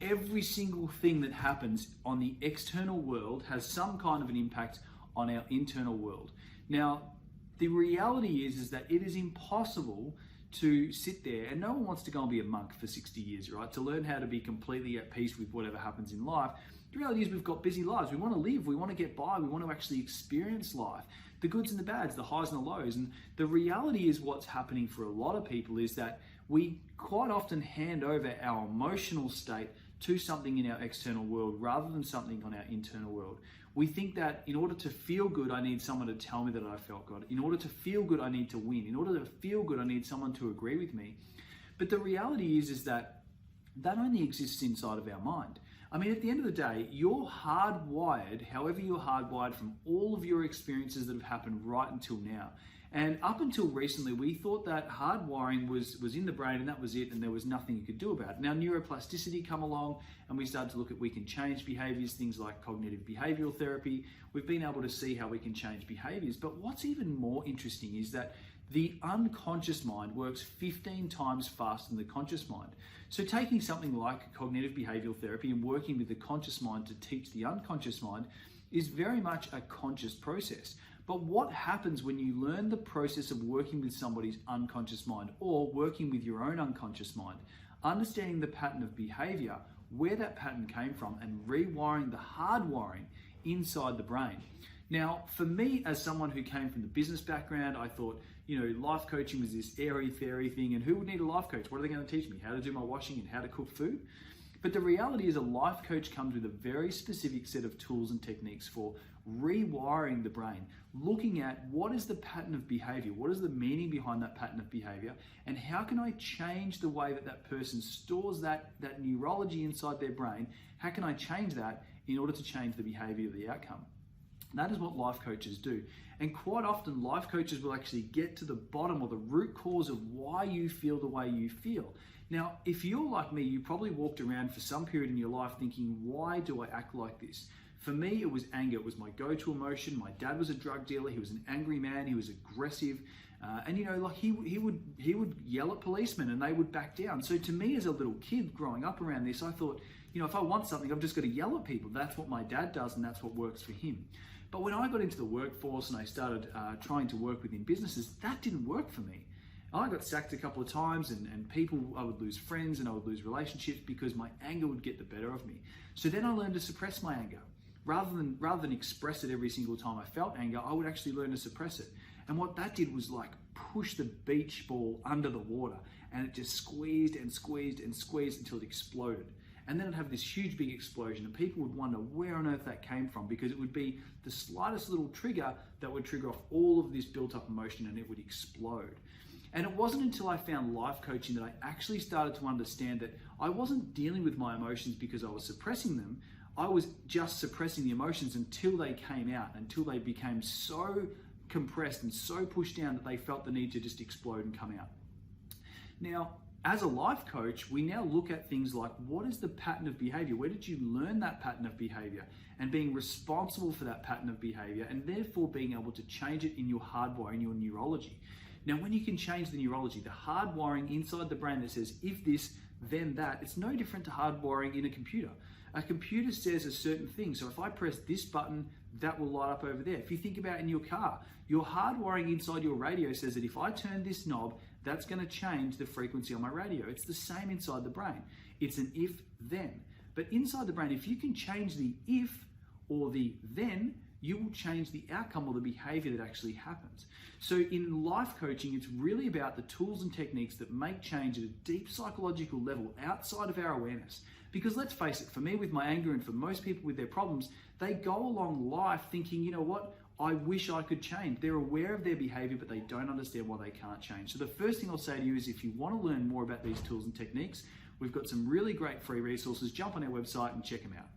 every single thing that happens on the external world has some kind of an impact on our internal world. Now, the reality is that it is impossible to sit there, and no one wants to go and be a monk for 60 years, right? To learn how to be completely at peace with whatever happens in life. The reality is we've got busy lives. We want to live, we want to get by, we want to actually experience life. The goods and the bads, the highs and the lows. And the reality is what's happening for a lot of people is that we quite often hand over our emotional state to something in our external world rather than something on our internal world. We think that in order to feel good, I need someone to tell me that I felt good. In order to feel good, I need to win. In order to feel good, I need someone to agree with me. But the reality is that only exists inside of our mind. I mean, at the end of the day, you're hardwired, however you're hardwired from all of your experiences that have happened right until now. And up until recently, we thought that hardwiring was in the brain and that was it, and there was nothing you could do about it. Now, neuroplasticity come along and we started to look at we can change behaviors, things like cognitive behavioral therapy. We've been able to see how we can change behaviors. But what's even more interesting is that the unconscious mind works 15 times faster than the conscious mind. So taking something like cognitive behavioral therapy and working with the conscious mind to teach the unconscious mind is very much a conscious process. But what happens when you learn the process of working with somebody's unconscious mind or working with your own unconscious mind, understanding the pattern of behavior, where that pattern came from, and rewiring the hardwiring inside the brain? Now, for me, as someone who came from the business background, I thought, life coaching was this airy-fairy thing, and who would need a life coach? What are they going to teach me? How to do my washing and how to cook food? But the reality is a life coach comes with a very specific set of tools and techniques for rewiring the brain, looking at what is the pattern of behavior, what is the meaning behind that pattern of behavior, and how can I change the way that person stores that neurology inside their brain? How can I change that in order to change the behavior of the outcome? That is what life coaches do. And quite often life coaches will actually get to the bottom or the root cause of why you feel the way you feel. Now, if you're like me, you probably walked around for some period in your life thinking, why do I act like this? For me, it was anger. It was my go-to emotion. My dad was a drug dealer. He was an angry man. He was aggressive. And he would yell at policemen and they would back down. So to me as a little kid growing up around this, I thought, if I want something, I've just got to yell at people. That's what my dad does and that's what works for him. But when I got into the workforce and I started trying to work within businesses, that didn't work for me. I got sacked a couple of times and I would lose friends and I would lose relationships because my anger would get the better of me. So then I learned to suppress my anger. Rather than express it every single time I felt anger, I would actually learn to suppress it. And what that did was like push the beach ball under the water, and it just squeezed and squeezed and squeezed until it exploded. And then it'd have this huge big explosion and people would wonder where on earth that came from, because it would be the slightest little trigger that would trigger off all of this built up emotion and it would explode. And it wasn't until I found life coaching that I actually started to understand that I wasn't dealing with my emotions because I was suppressing them. I was just suppressing the emotions until they came out, until they became so compressed and so pushed down that they felt the need to just explode and come out. Now, as a life coach, we now look at things like, what is the pattern of behavior? Where did you learn that pattern of behavior? And being responsible for that pattern of behavior, and therefore being able to change it in your hardwire, in your neurology. Now, when you can change the neurology, the hardwiring inside the brain that says, if this, then that, it's no different to hardwiring in a computer. A computer says a certain thing. So if I press this button, that will light up over there. If you think about in your car, your hardwiring inside your radio says that if I turn this knob, that's going to change the frequency on my radio. It's the same inside the brain. It's an if, then. But inside the brain, if you can change the if or the then, you will change the outcome or the behavior that actually happens. So in life coaching, it's really about the tools and techniques that make change at a deep psychological level outside of our awareness. Because let's face it, for me with my anger and for most people with their problems, they go along life thinking, you know what, I wish I could change. They're aware of their behavior, but they don't understand why they can't change. So the first thing I'll say to you is if you want to learn more about these tools and techniques, we've got some really great free resources. Jump on our website and check them out.